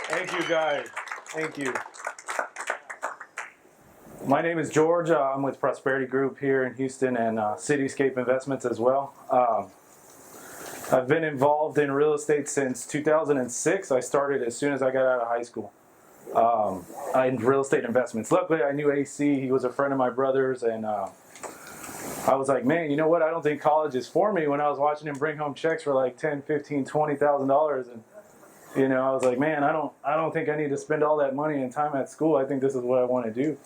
Thank you, guys. Thank you. My name is George. I'm with Prosperity Group here in Houston and Cityscape Investments as well. I've been involved in real estate since 2006. I started as soon as I got out of high school in real estate investments. Luckily, I knew AC. He was a friend of my brother's, and I was like, man, you know what? I don't think college is for me. When I was watching him bring home checks for like $10, $15, $20,000, and I was like, man, I don't think I need to spend all that money and time at school. I think this is what I want to do.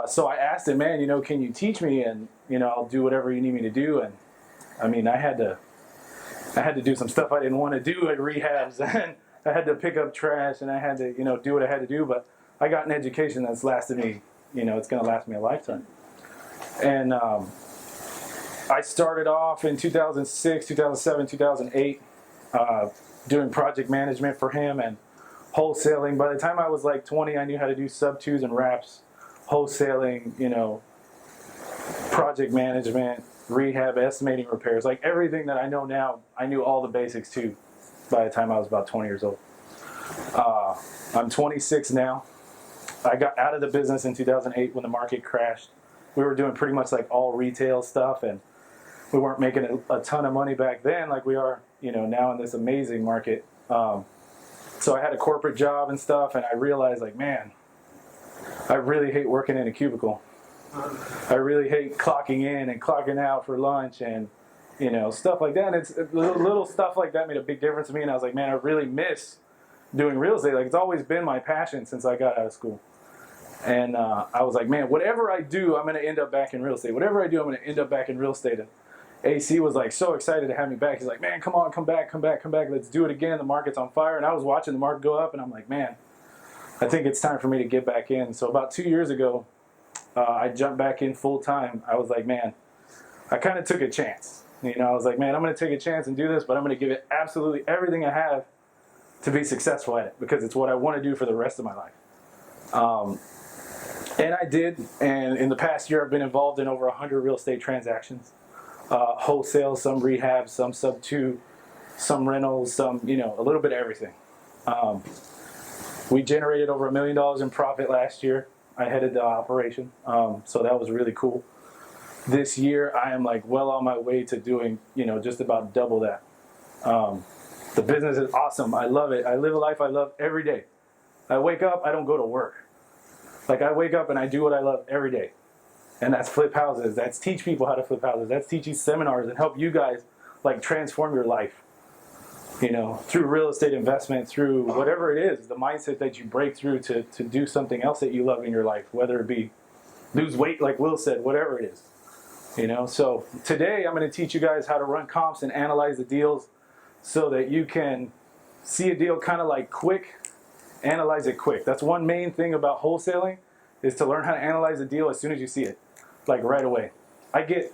So I asked him, man, can you teach me? And I'll do whatever you need me to do. And I mean, I had to do some stuff I didn't want to do at rehabs, and I had to pick up trash, and I had to do what I had to do. But I got an education that's lasted me. It's going to last me a lifetime. And I started off in 2006, 2007, 2008. Doing project management for him and wholesaling. By the time I was like 20, I knew how to do sub-twos and wraps, wholesaling, project management, rehab, estimating repairs, like everything that I know now, I knew all the basics too by the time I was about 20 years old. I'm 26 now. I got out of the business in 2008 when the market crashed. We were doing pretty much like all retail stuff, and we weren't making a ton of money back then like we are now in this amazing market. So I had a corporate job and stuff, and I realized, like, man, I really hate working in a cubicle. I really hate clocking in and clocking out for lunch and stuff like that. And it's little stuff like that made a big difference to me, and I was like, man, I really miss doing real estate. Like, it's always been my passion since I got out of school. And I was like, man, whatever I do, I'm going to end up back in real estate. Whatever I do, I'm going to end up back in real estate. AC was like so excited to have me back. He's like, man, come on, come back. Let's do it again. The market's on fire. And I was watching the market go up, and I'm like, man, I think it's time for me to get back in. So about 2 years ago, I jumped back in full time. I was like, man, I kind of took a chance. I was like, man, I'm going to take a chance and do this, but I'm going to give it absolutely everything I have to be successful at it, because it's what I want to do for the rest of my life. And I did. And in the past year, I've been involved in over 100 real estate transactions. Wholesale, some rehab, some sub-2, some rentals, some, a little bit of everything. We generated over $1 million in profit last year. I headed the operation, so that was really cool. This year, I am like well on my way to doing, just about double that. The business is awesome. I love it. I live a life I love every day. I wake up, I don't go to work. Like, I wake up and I do what I love every day. And that's flip houses. That's teach people how to flip houses. That's teach you seminars and help you guys like transform your life. Through real estate investment, through whatever it is, the mindset that you break through to do something else that you love in your life, whether it be lose weight, like Will said, whatever it is. So today I'm going to teach you guys how to run comps and analyze the deals so that you can see a deal kind of like quick, analyze it quick. That's one main thing about wholesaling, is to learn how to analyze a deal as soon as you see it. Like right away. I get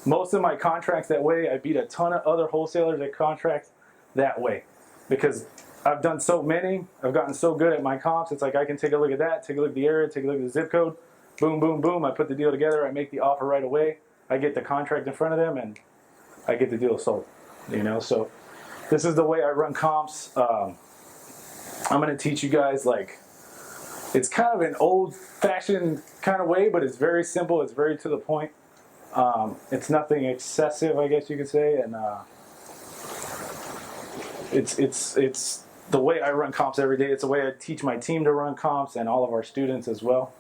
most of my contracts that way. I beat a ton of other wholesalers at contracts that way, because I've done so many. I've gotten so good at my comps. It's like I can take a look at that, take a look at the area, take a look at the zip code, boom, boom, boom. I put the deal together. I make the offer right away. I get the contract in front of them, and I get the deal sold. So this is the way I run comps. I'm going to teach you guys, like, it's kind of an old-fashioned kind of way, but it's very simple. It's very to the point. It's nothing excessive, I guess you could say, and it's the way I run comps every day. It's the way I teach my team to run comps and all of our students as well.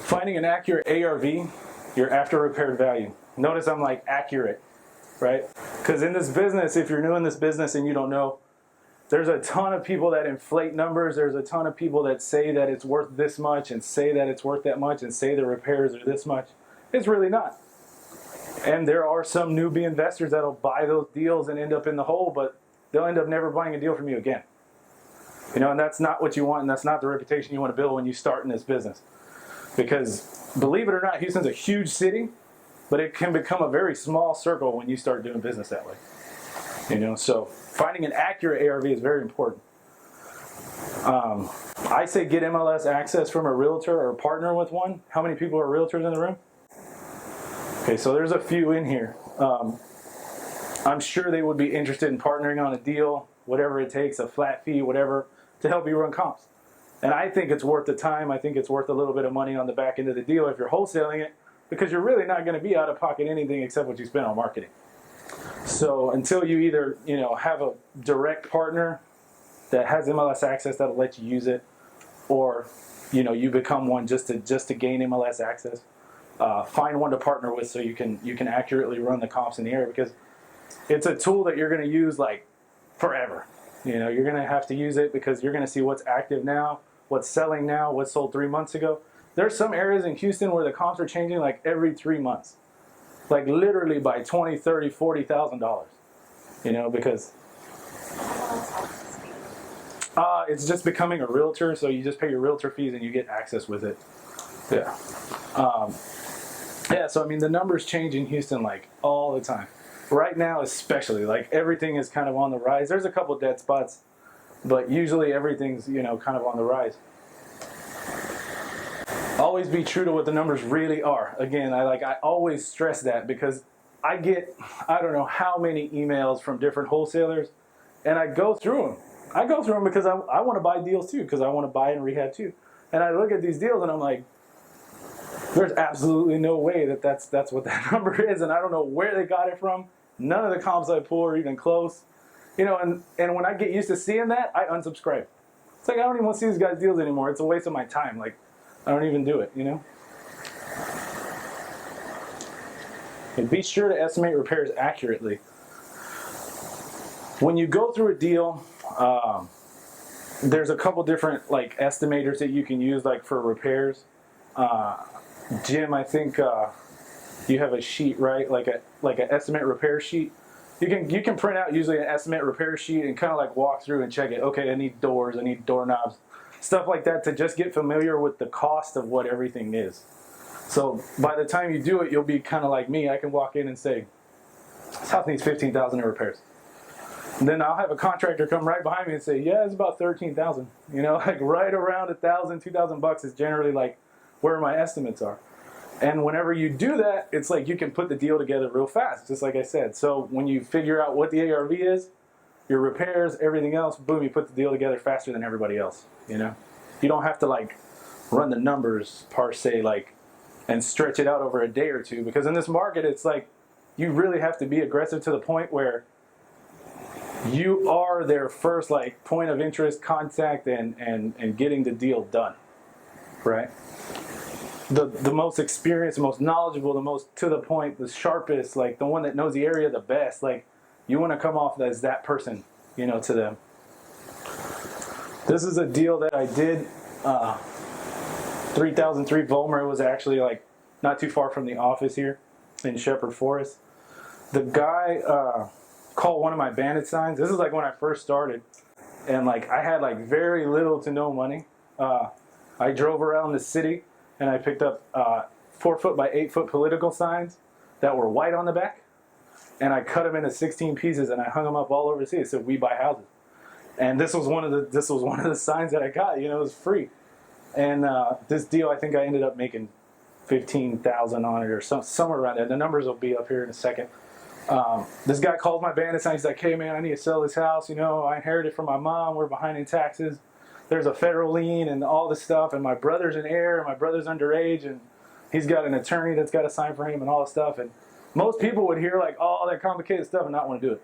Finding an accurate ARV, your after repaired value. Notice I'm like accurate, right? Because in this business, if you're new in this business and you don't know, there's a ton of people that inflate numbers. There's a ton of people that say that it's worth this much and say that it's worth that much and say the repairs are this much. It's really not. And there are some newbie investors that'll buy those deals and end up in the hole, but they'll end up never buying a deal from you again. And that's not what you want, and that's not the reputation you want to build when you start in this business. Because believe it or not, Houston's a huge city, but it can become a very small circle when you start doing business that way. So finding an accurate ARV is very important. I say get MLS access from a realtor or partner with one. How many people are realtors in the room? Okay, so there's a few in here. I'm sure they would be interested in partnering on a deal, whatever it takes, a flat fee, whatever, to help you run comps. And I think it's worth the time. I think it's worth a little bit of money on the back end of the deal if you're wholesaling it, because you're really not going to be out of pocket anything except what you spend on marketing. So until you either, have a direct partner that has MLS access that'll let you use it, or, you become one just to gain MLS access, find one to partner with so you can accurately run the comps in the area, because it's a tool that you're going to use like forever. You're going to have to use it because you're going to see what's active now, what's selling now, what sold 3 months ago. There's some areas in Houston where the comps are changing like every 3 months, like literally by $20,000, $30,000, $40,000. Because it's just becoming a realtor, so you just pay your realtor fees and you get access with it. Yeah. So I mean, the numbers change in Houston like all the time. Right now, especially, like everything is kind of on the rise. There's a couple dead spots, but usually everything's kind of on the rise. Always be true to what the numbers really are. Again, I always stress that, because I get I don't know how many emails from different wholesalers, and I go through them. I go through them because I want to buy deals too, because I want to buy and rehab too. And I look at these deals and I'm like, there's absolutely no way that's what that number is, and I don't know where they got it from. None of the comps I pull are even close. And when I get used to seeing that, I unsubscribe. It's like I don't even want to see these guys' deals anymore. It's a waste of my time. Like, I don't even do it, And be sure to estimate repairs accurately. When you go through a deal, there's a couple different estimators that you can use for repairs. Jim, I think you have a sheet, right? Like an estimate repair sheet. You can print out usually an estimate repair sheet and kind of walk through and check it. Okay, I need doors, I need doorknobs, stuff like that, to just get familiar with the cost of what everything is. So by the time you do it, you'll be kind of like me. I can walk in and say, this house needs $15,000 in repairs. And then I'll have a contractor come right behind me and say, yeah, it's about $13,000. Right around $1,000, $2,000 is generally where my estimates are. And whenever you do that, it's you can put the deal together real fast, just like I said. So when you figure out what the ARV is, your repairs, everything else, boom, you put the deal together faster than everybody else. You don't have to run the numbers per se and stretch it out over a day or two, because in this market, it's you really have to be aggressive to the point where you are their first point of interest, contact, and getting the deal done, right? The most experienced, the most knowledgeable, the most to the point, the sharpest, the one that knows the area the best, you want to come off as that person, to them. This is a deal that I did, 3003 Vollmer. It was actually not too far from the office here in Shepherd Forest. The guy called one of my bandit signs. This is when I first started, and I had very little to no money. I drove around the city and I picked up 4 foot by 8 foot political signs that were white on the back, and I cut them into 16 pieces and I hung them up all over the city. It said, "We buy houses." And this was one of the signs that I got. It was free. And this deal, I think I ended up making $15,000 on it, or somewhere around there. The numbers will be up here in a second. This guy called my bandit sign. He's like, "Hey man, I need to sell this house. I inherited from my mom. We're behind in taxes. There's a federal lien and all this stuff, and my brother's an heir, and my brother's underage, and he's got an attorney that's got to sign for him and all this stuff." And most people would hear all that complicated stuff and not want to do it,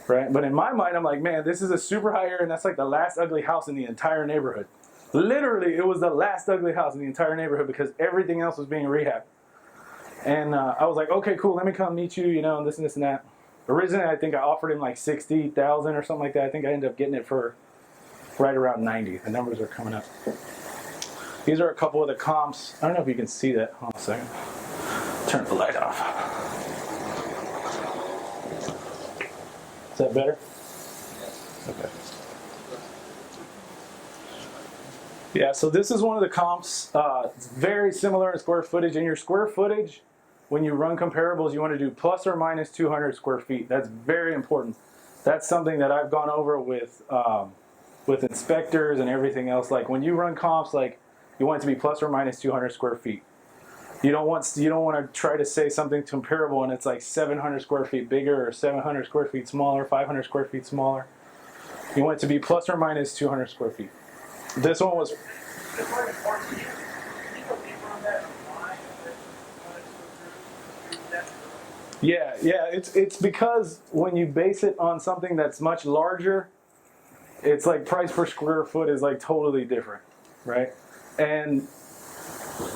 right? But in my mind, I'm like, man, this is a super high area, and that's the last ugly house in the entire neighborhood. Literally, it was the last ugly house in the entire neighborhood because everything else was being rehabbed. And I was like, okay, cool, let me come meet you, and this and this and that. Originally, I think I offered him $60,000 or something like that. I think I ended up getting it for right around 90. The numbers are coming up. These are a couple of the comps. I don't know if you can see that. Hold on a second. Turn the light off. Is that better? Okay. Yeah, so this is one of the comps. It's very similar in square footage. In your square footage, when you run comparables, you want to do plus or minus 200 square feet. That's very important. That's something that I've gone over with inspectors and everything else. When you run comps, you want it to be plus or minus 200 square feet. You don't want to try to say something comparable and it's like 700 square feet bigger or 700 square feet smaller, 500 square feet smaller. You want it to be plus or minus 200 square feet. This one was. Yeah, it's because when you base it on something that's much larger, it's like price per square foot is like totally different, right? And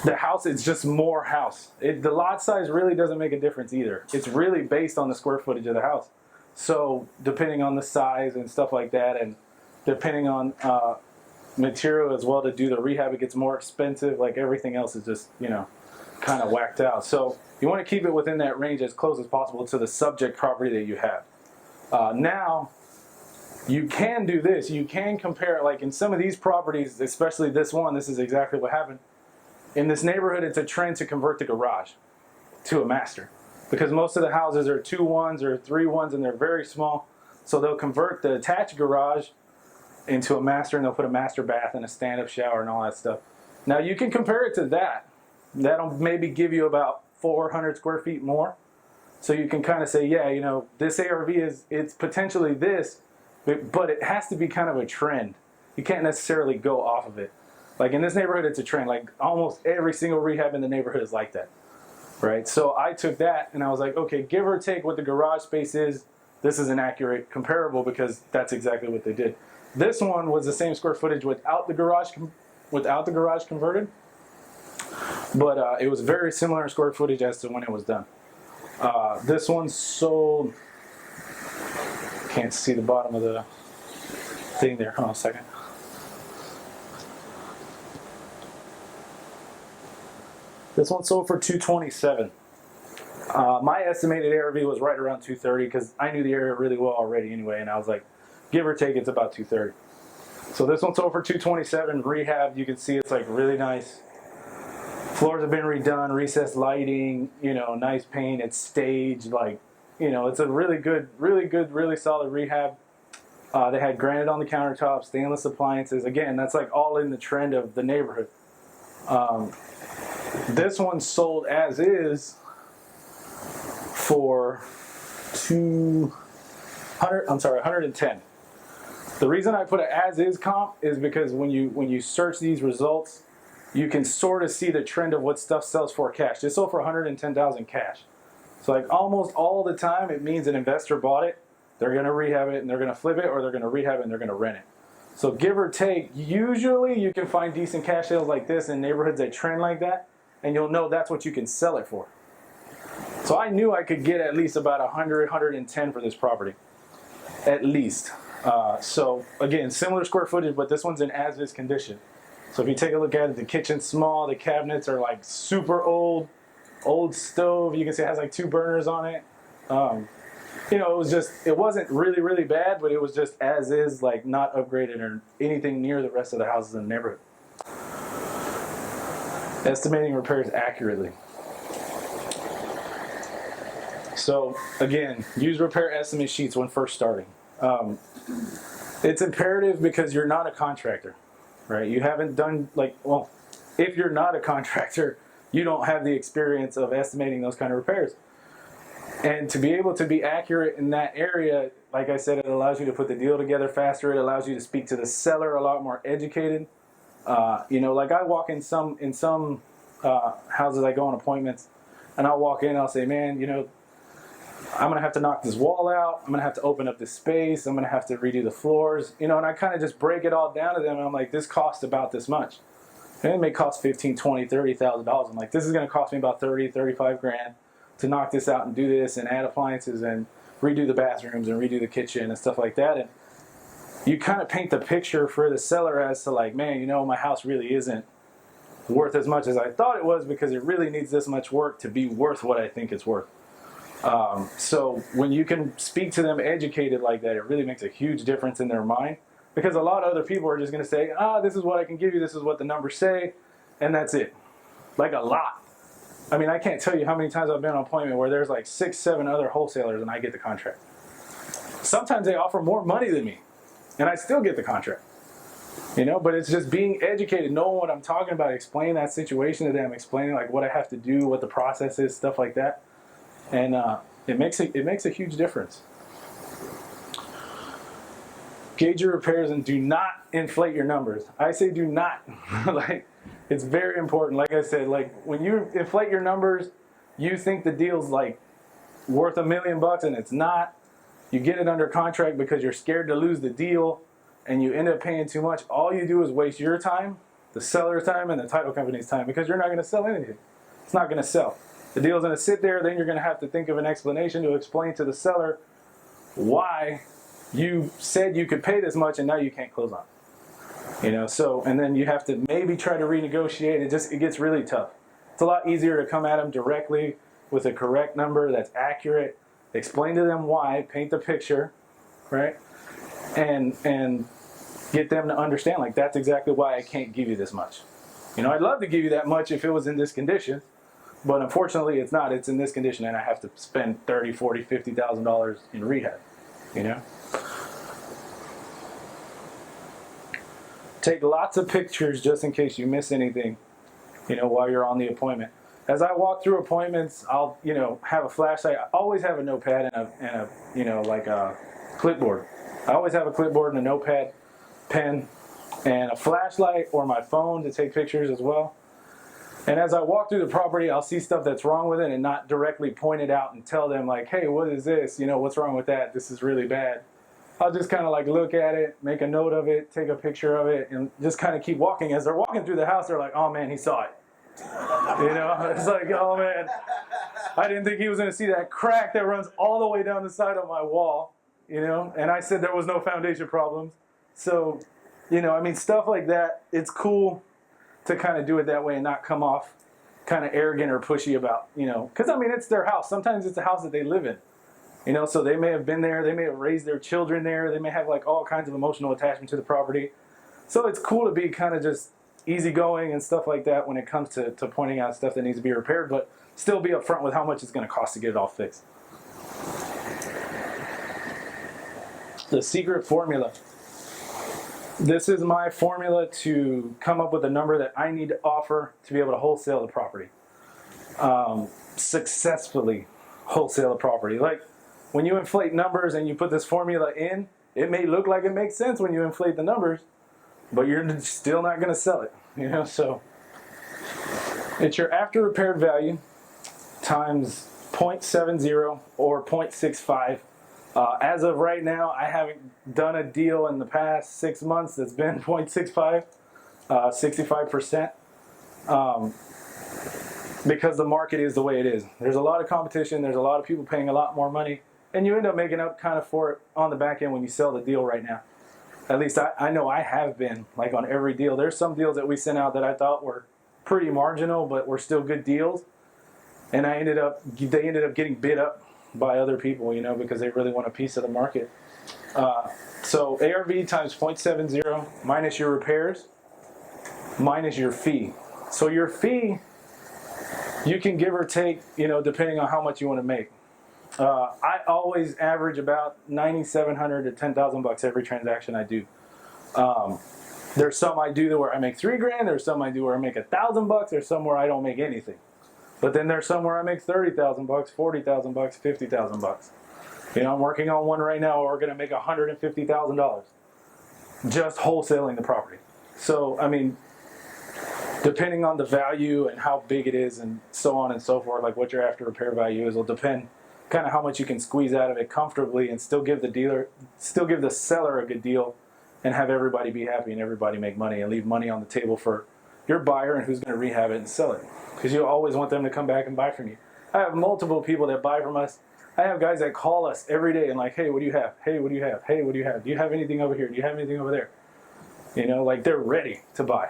the house, it's just more house. The lot size really doesn't make a difference either. It's really based on the square footage of the house. So depending on the size and stuff like that, and depending on material as well to do the rehab, it gets more expensive. Like everything else is just, kind of whacked out. So you want to keep it within that range as close as possible to the subject property that you have. Now, you can do this. You can compare, like in some of these properties, especially this one, this is exactly what happened. In this neighborhood, it's a trend to convert the garage to a master because most of the houses are 2-1s or 3-1s and they're very small. So they'll convert the attached garage into a master and they'll put a master bath and a stand-up shower and all that stuff. Now you can compare it to that. That'll maybe give you about 400 square feet more. So you can kind of say, yeah, this ARV it's potentially this, but it has to be kind of a trend. You can't necessarily go off of it. Like in this neighborhood, it's a trend. Like almost every single rehab in the neighborhood is like that, right? So I took that and I was like, okay, give or take what the garage space is, this is an accurate comparable because that's exactly what they did. This one was the same square footage without the garage converted, but it was very similar in square footage as to when it was done. This one sold. Can't see the bottom of the thing there. Hold on a second. This one sold for $227. My estimated ARV was right around $230 because I knew the area really well already anyway, and I was like, give or take, it's about $230. So this one sold for $227. Rehab, you can see it's like really nice. Floors have been redone, recessed lighting, nice paint. It's staged, like, it's a really good, really solid rehab. They had granite on the countertops, stainless appliances. Again, that's like all in the trend of the neighborhood. This one sold as is for 110. The reason I put an as is comp is because when you search these results, you can sort of see the trend of what stuff sells for cash. This sold for $110,000 cash. So like almost all the time, it means an investor bought it, they're going to rehab it and they're going to flip it, or they're going to rehab it and they're going to rent it. So give or take, usually you can find decent cash sales like this in neighborhoods that trend like that, and you'll know that's what you can sell it for. So I knew I could get at least about 100, 110 for this property, at least. So again, similar square footage, but this one's in as-is condition. So if you take a look at it, the kitchen's small, the cabinets are like super old stove. You can see it has like 2 burners on it. It wasn't really, really bad, but it was just as is, like not upgraded or anything near the rest of the houses in the neighborhood. Estimating repairs accurately. So again, use repair estimate sheets when first starting. It's imperative because you're not a contractor, right? You haven't done if you're not a contractor, you don't have the experience of estimating those kind of repairs. And to be able to be accurate in that area, like I said, it allows you to put the deal together faster. It allows you to speak to the seller a lot more educated. Like I walk in some houses, I go on appointments, and I'll walk in and I'll say, man, I'm going to have to knock this wall out. I'm going to have to open up this space. I'm going to have to redo the floors, and I kind of just break it all down to them. And I'm like, this costs about this much. And it may cost $15,000, $20,000, $30,000. I'm like, this is going to cost me about 30, 35 grand to knock this out and do this and add appliances and redo the bathrooms and redo the kitchen and stuff like that. And you kind of paint the picture for the seller as to like, man, my house really isn't worth as much as I thought it was because it really needs this much work to be worth what I think it's worth. So when you can speak to them educated like that, it really makes a huge difference in their mind, because a lot of other people are just going to say, this is what I can give you, this is what the numbers say, and that's it. Like a lot. I mean, I can't tell you how many times I've been on an appointment where there's like 6, 7 other wholesalers and I get the contract. Sometimes they offer more money than me and I still get the contract. But it's just being educated, knowing what I'm talking about, explaining that situation to them, explaining like what I have to do, what the process is, stuff like that. And it makes a huge difference. Gauge your repairs and do not inflate your numbers. I say do not. Like, it's very important. Like I said, like when you inflate your numbers, you think the deal's like worth $1 million and it's not. You get it under contract because you're scared to lose the deal and you end up paying too much. All you do is waste your time, the seller's time, and the title company's time because you're not going to sell anything. It's not going to sell. The deal's going to sit there. Then you're going to have to think of an explanation to explain to the seller why you said you could pay this much and now you can't close on it. So, and then you have to maybe try to renegotiate. It gets really tough. It's a lot easier to come at them directly with a correct number that's accurate, explain to them why, paint the picture, right? And get them to understand, like, that's exactly why I can't give you this much. I'd love to give you that much if it was in this condition, but unfortunately it's not. It's in this condition and I have to spend $30,000, $40,000, $50,000 in rehab, Take lots of pictures just in case you miss anything, while you're on the appointment. As I walk through appointments, I'll, have a flashlight. I always have a notepad and a like a clipboard. I always have a clipboard and a notepad, pen, and a flashlight or my phone to take pictures as well. And as I walk through the property, I'll see stuff that's wrong with it and not directly point it out and tell them like, hey, what is this? What's wrong with that? This is really bad. I'll just kind of like look at it, make a note of it, take a picture of it, and just kind of keep walking. As they're walking through the house, they're like, oh man, he saw it. It's like, oh man, I didn't think he was going to see that crack that runs all the way down the side of my wall, and I said there was no foundation problems. So, stuff like that, it's cool to kind of do it that way and not come off kind of arrogant or pushy about, because it's their house. Sometimes it's a house that they live in. So they may have been there, they may have raised their children there, they may have like all kinds of emotional attachment to the property. So it's cool to be kind of just easygoing and stuff like that when it comes to pointing out stuff that needs to be repaired, but still be upfront with how much it's going to cost to get it all fixed. The secret formula. This is my formula to come up with a number that I need to offer to be able to wholesale the property. Successfully wholesale the property. Like, when you inflate numbers and you put this formula in, it may look like it makes sense when you inflate the numbers, but you're still not going to sell it, So it's your after repaired value times 0.70 or 0.65. As of right now, I haven't done a deal in the past 6 months that's been 0.65, 65%. Because the market is the way it is. There's a lot of competition. There's a lot of people paying a lot more money. And you end up making up kind of for it on the back end when you sell the deal right now. At least I know I have been, like on every deal. There's some deals that we sent out that I thought were pretty marginal, but were still good deals. And they ended up getting bid up by other people, because they really want a piece of the market. So ARV times 0.70 minus your repairs, minus your fee. So your fee, you can give or take, depending on how much you want to make. I always average about $9,700 to $10,000 every transaction I do. There's some I do where I make $3,000. There's some I do where I make $1,000. There's some where I don't make anything. But then there's some where I make $30,000, $40,000, $50,000. I'm working on one right now where we're going to make $150,000 just wholesaling the property. So, depending on the value and how big it is and so on and so forth, like what your after repair value is, will depend kind of how much you can squeeze out of it comfortably and still give the seller a good deal and have everybody be happy and everybody make money and leave money on the table for your buyer and who's going to rehab it and sell it. Because you always want them to come back and buy from you. I have multiple people that buy from us. I have guys that call us every day and like, hey, what do you have? Hey, what do you have? Hey, what do you have? Do you have anything over here? Do you have anything over there? Like they're ready to buy.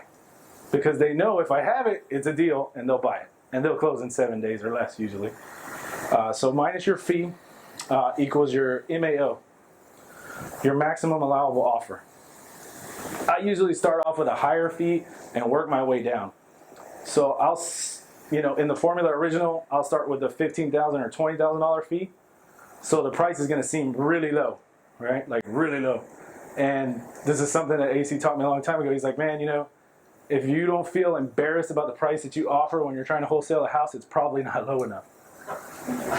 Because they know if I have it, it's a deal, and they'll buy it. And they'll close in 7 days or less, usually. So minus your fee equals your MAO, your maximum allowable offer. I usually start off with a higher fee and work my way down. So I'll, in the formula original, I'll start with the $15,000 or $20,000 fee. So the price is going to seem really low, right? Like really low. And this is something that AC taught me a long time ago. He's like, man, you know, if you don't feel embarrassed about the price that you offer when you're trying to wholesale a house, it's probably not low enough.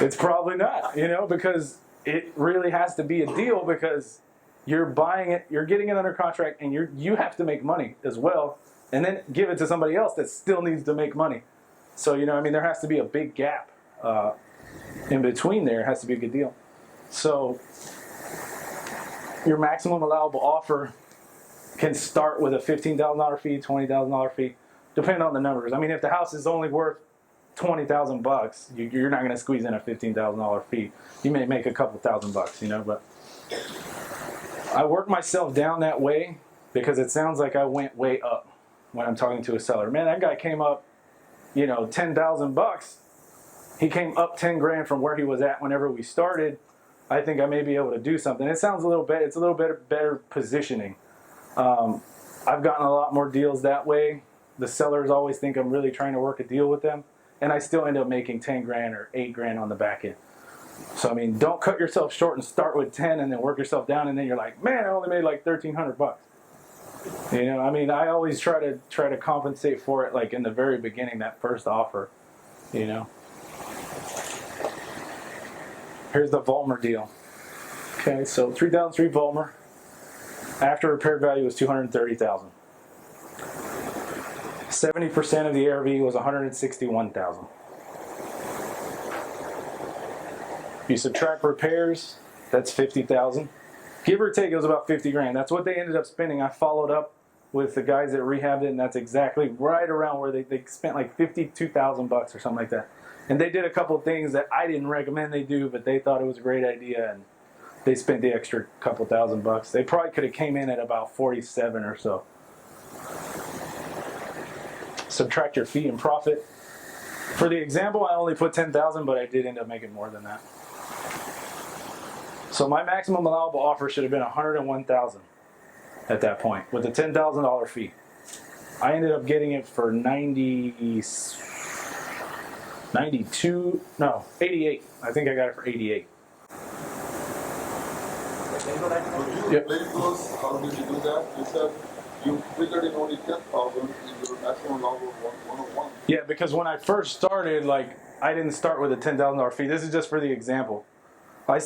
It's probably not, you know, because it really has to be a deal, because you're buying it, you're getting it under contract, and you have to make money as well, and then give it to somebody else that still needs to make money. So, you know, I mean, there has to be a big gap in between there. It has to be a good deal. So your maximum allowable offer can start with a $15,000 fee, $20,000 fee, depending on the numbers. I mean, if the house is only worth $20,000, you're not going to squeeze in a $15,000 fee. You may make a couple $1,000, you know. But I work myself down that way because it sounds like I went way up when I'm talking to a seller. Man, that guy came up, you know, $10,000. He came up 10 grand from where he was at whenever we started. I think I may be able to do something. It sounds a little bit, it's a little bit better positioning. I've gotten a lot more deals that way. The sellers always think I'm really trying to work a deal with them, and I still end up making 10 grand or 8 grand on the back end. So, I mean, don't cut yourself short and start with 10 and then work yourself down, and then you're like, man, I only made like $1,300. You know, I mean, I always try to compensate for it, like in the very beginning, that first offer, you know. Here's the Volmer deal. Okay, so 3003 Volmer. After repaired value was $230,000. 70% of the ARV was $161,000. You subtract repairs, that's $50,000. Give or take, it was about 50 grand. That's what they ended up spending. I followed up with the guys that rehabbed it, and that's exactly right around where they spent like $52,000 or something like that. And they did a couple of things that I didn't recommend they do, but they thought it was a great idea, and they spent the extra couple $1,000. They probably could have came in at about 47 or so. Subtract your fee and profit. For the example, I only put 10,000, but I did end up making more than that. So my maximum allowable offer should have been 101,000 at that point with a $10,000 fee. I ended up getting it for 88. I think I got it for 88. Yep. How did you do that? You said you figured in only 10,000 in your maximum allowable 101. Yeah, because when I first started, like, I didn't start with a $10,000 fee. This is just for the example. I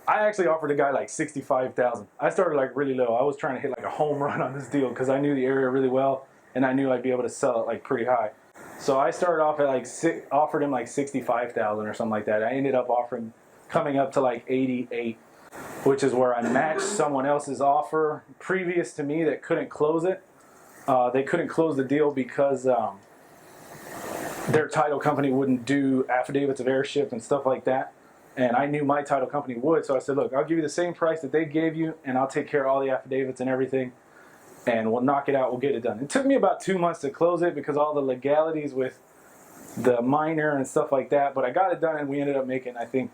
actually offered a guy like $65,000. I started like really low. I was trying to hit like a home run on this deal because I knew the area really well, and I knew I'd be able to sell it like pretty high. So I started off at like offered him like $65,000 or something like that. I ended up coming up to like 88, which is where I matched someone else's offer previous to me that couldn't close it. They couldn't close the deal because their title company wouldn't do affidavits of heirship and stuff like that. And I knew my title company would, so I said, look, I'll give you the same price that they gave you, and I'll take care of all the affidavits and everything, and we'll knock it out, we'll get it done. It took me about 2 months to close it because all the legalities with the minor and stuff like that, but I got it done, and we ended up making, I think,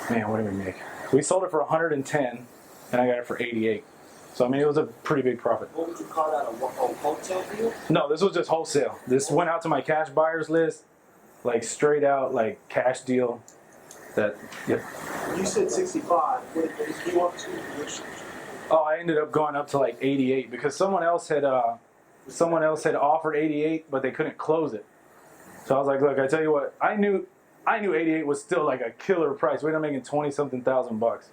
man, what did we make? We sold it for 110, and I got it for 88. So, I mean, it was a pretty big profit. What would you call that, a wholesale deal? No, this was just wholesale. This went out to my cash buyers list. Like straight out, like cash deal. That, yep. You said 65. What did you up to? Oh, I ended up going up to like 88 because someone else had offered 88, but they couldn't close it. So I was like, look, I tell you what, I knew 88 was still like a killer price. We ended up making 20-something thousand bucks.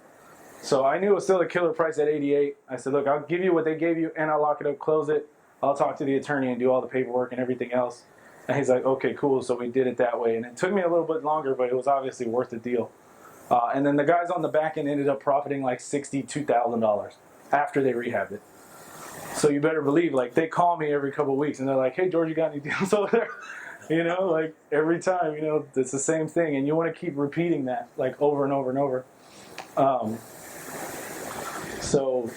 So I knew it was still a killer price at 88. I said, look, I'll give you what they gave you, and I'll lock it up, close it. I'll talk to the attorney and do all the paperwork and everything else. And he's like, okay, cool. So we did it that way. And it took me a little bit longer, but it was obviously worth the deal. And then the guys on the back end ended up profiting like $62,000 after they rehabbed it. So you better believe, like, they call me every couple of weeks and they're like, hey, George, you got any deals over there? You know, like every time, you know, it's the same thing. And you want to keep repeating that like over and over and over. So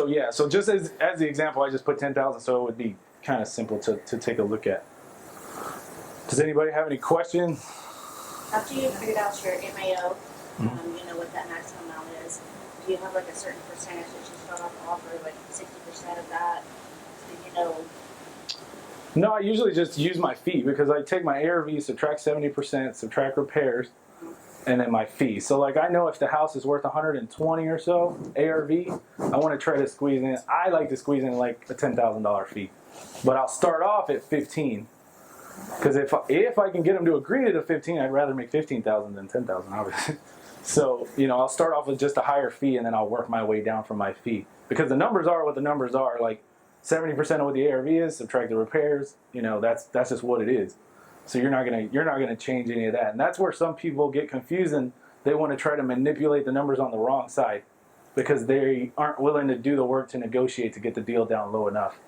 yeah, so just as the example, I just put 10,000, so it would be kind of simple to take a look at. Does anybody have any questions? After you figured out your MAO, you know what that maximum amount is, do you have like a certain percentage that you start off to offer, like 60% of that, so you know? No, I usually just use my fee because I take my ARV, subtract 70%, subtract repairs, and then my fee. So like I know if the house is worth 120 or so ARV, I want to try to squeeze in. I like to squeeze in like a $10,000 fee, but I'll start off at 15. Because if I can get them to agree to the 15, I'd rather make 15,000 than 10,000, obviously. So I'll start off with just a higher fee, and then I'll work my way down from my fee. Because the numbers are what the numbers are. Like 70% of what the ARV is, subtract the repairs. That's just what it is. So you're not gonna change any of that, and that's where some people get confused and they want to try to manipulate the numbers on the wrong side because they aren't willing to do the work to negotiate to get the deal down low enough.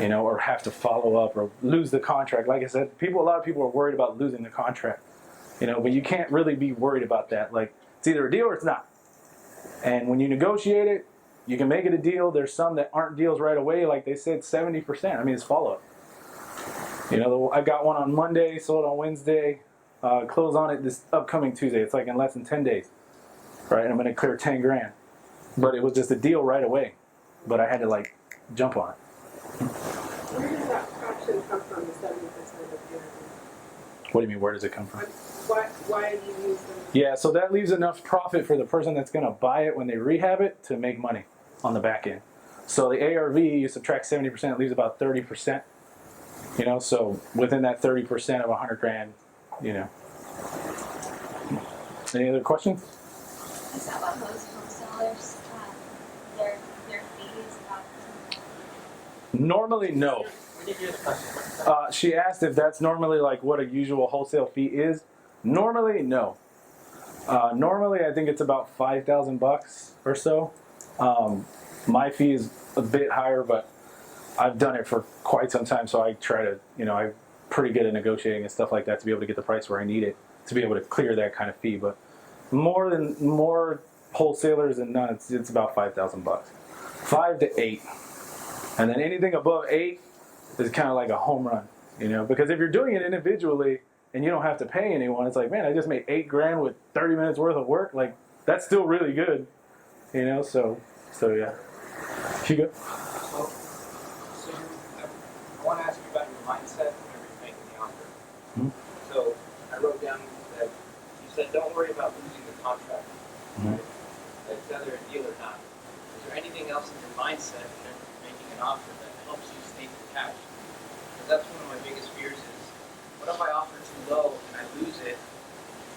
Or have to follow up or lose the contract. Like I said, a lot of people are worried about losing the contract. But you can't really be worried about that. Like, it's either a deal or it's not. And when you negotiate it, you can make it a deal. There's some that aren't deals right away. Like they said, 70%. I mean, it's follow-up. I got one on Monday, sold on Wednesday, close on it this upcoming Tuesday. It's like in less than 10 days, right? And I'm going to clear 10 grand. But it was just a deal right away. But I had to like jump on it. Where does that fraction come from, the 70% of the What do you mean, where does it come from? Why do you use them? Yeah, so that leaves enough profit for the person that's going to buy it when they rehab it to make money on the back end. So the ARV, you subtract 70%, it leaves about 30%. So within that 30% of 100 grand, Any other questions? Is that what most wholesalers, their fees about? Normally, no. She asked if that's normally like what a usual wholesale fee is. Normally, no. Normally, I think it's about $5,000 or so. My fee is a bit higher, but I've done it for quite some time, so I try to, I'm pretty good at negotiating and stuff like that to be able to get the price where I need it to be able to clear that kind of fee. But more wholesalers than none, it's about $5,000, 5 to 8, and then anything above 8 is kind of like a home run, because if you're doing it individually and you don't have to pay anyone, it's like, man, I just made $8 grand with 30 minutes worth of work. Like that's still really good, So yeah. Hugo. So I want to ask you about your mindset whenever you're making the offer. Mm-hmm. So I wrote down that you said don't worry about losing the contract. Mm-hmm. Right? Like whether a deal or not. Is there anything else in your mindset whenever you're making an offer that helps you stay detached? Because that's one of my biggest fears is, what if I offer too low and I lose it?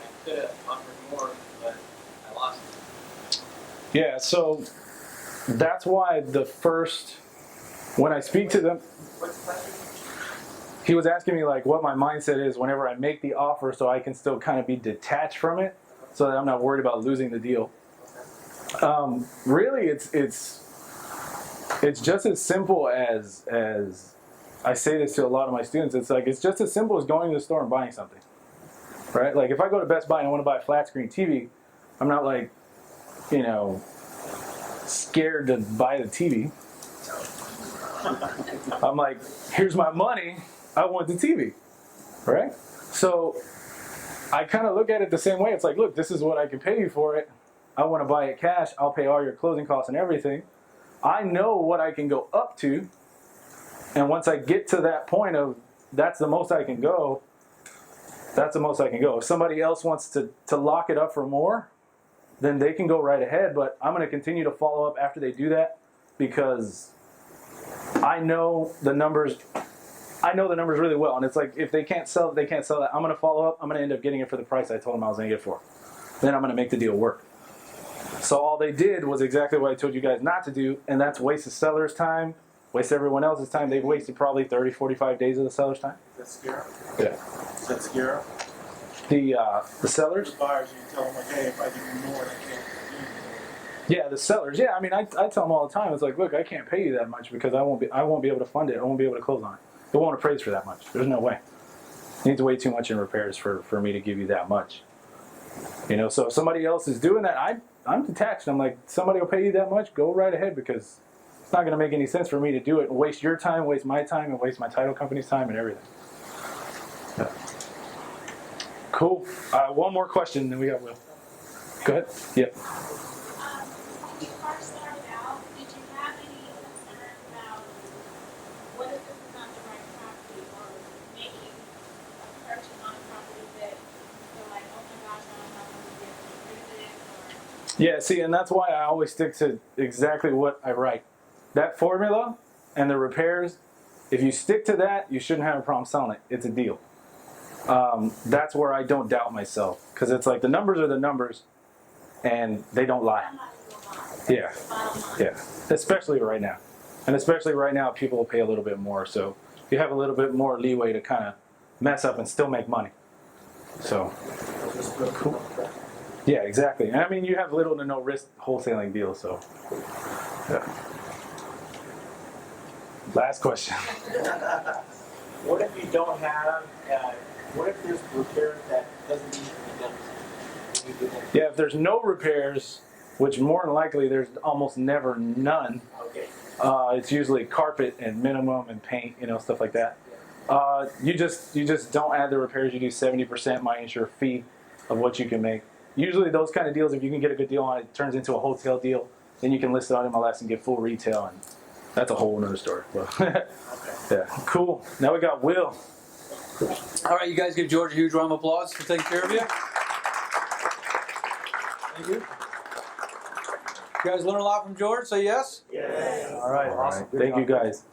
I could have offered more, but I lost it. Yeah, so that's why when I speak to them, What's the question? he was asking me like what my mindset is whenever I make the offer so I can still kind of be detached from it so that I'm not worried about losing the deal. Really, it's just as simple as I say this to a lot of my students. It's just as simple as going to the store and buying something, right? Like if I go to Best Buy and I want to buy a flat screen TV, I'm not like, scared to buy the TV. I'm like, here's my money, I want the TV, right? So I kind of look at it the same way. It's like, look, this is what I can pay you for it. I want to buy it cash. I'll pay all your closing costs and everything. I know what I can go up to. And once I get to that point of that's the most I can go, that's the most I can go. If somebody else wants to lock it up for more, then they can go right ahead. But I'm going to continue to follow up after they do that because I know the numbers. I know the numbers really well. And it's like if they can't sell it, they can't sell it. I'm going to follow up. I'm going to end up getting it for the price I told them I was going to get it for. Then I'm going to make the deal work. So all they did was exactly what I told you guys not to do, and that's waste the seller's time, waste everyone else's time. They've wasted probably 30, 45 days of the seller's time. Does that scare 'em? Yeah. Does that scare 'em? The sellers? The buyers, you tell them like, hey, if I give you more, I can't. Yeah, the sellers. Yeah, I mean, I tell them all the time. It's like, look, I can't pay you that much because I won't be able to fund it. I won't be able to close on it. It won't appraise for that much. There's no way. You need to way too much in repairs for me to give you that much. So if somebody else is doing that, I'm detached. I'm like, somebody will pay you that much, go right ahead because it's not going to make any sense for me to do it and waste your time, waste my time, and waste my title company's time and everything. Yeah. Cool. One more question, then we got Will. Go ahead. Yep. When you first started out, did you have any concern about what if this is not the right property or making a purchase on a property that you feel like, oh my gosh, I don't have enough Yeah, see, and that's why I always stick to exactly what I write. That formula and the repairs, if you stick to that, you shouldn't have a problem selling it. It's a deal. That's where I don't doubt myself, because it's like the numbers are the numbers, and they don't lie. Yeah, yeah, especially right now. And especially right now, people will pay a little bit more, so you have a little bit more leeway to kind of mess up and still make money. So, cool. Yeah, exactly. And I mean, you have little to no risk wholesaling deals, so. Yeah. Last question. What if you don't have, what if there's repairs that doesn't need to be done? What do you do then? Yeah, if there's no repairs, which more than likely there's almost never none, Okay. it's usually carpet and minimum and paint, stuff like that. You just don't add the repairs. You do 70% minus your fee of what you can make. Usually those kind of deals, if you can get a good deal on it, it turns into a wholesale deal. Then you can list it on MLS and get full retail, and that's a whole another story. But yeah, cool. Now we got Will. All right, you guys give George a huge round of applause for taking care of you. Thank you. You guys learn a lot from George, say yes? Yes. All right, awesome. Good Thank you job. guys.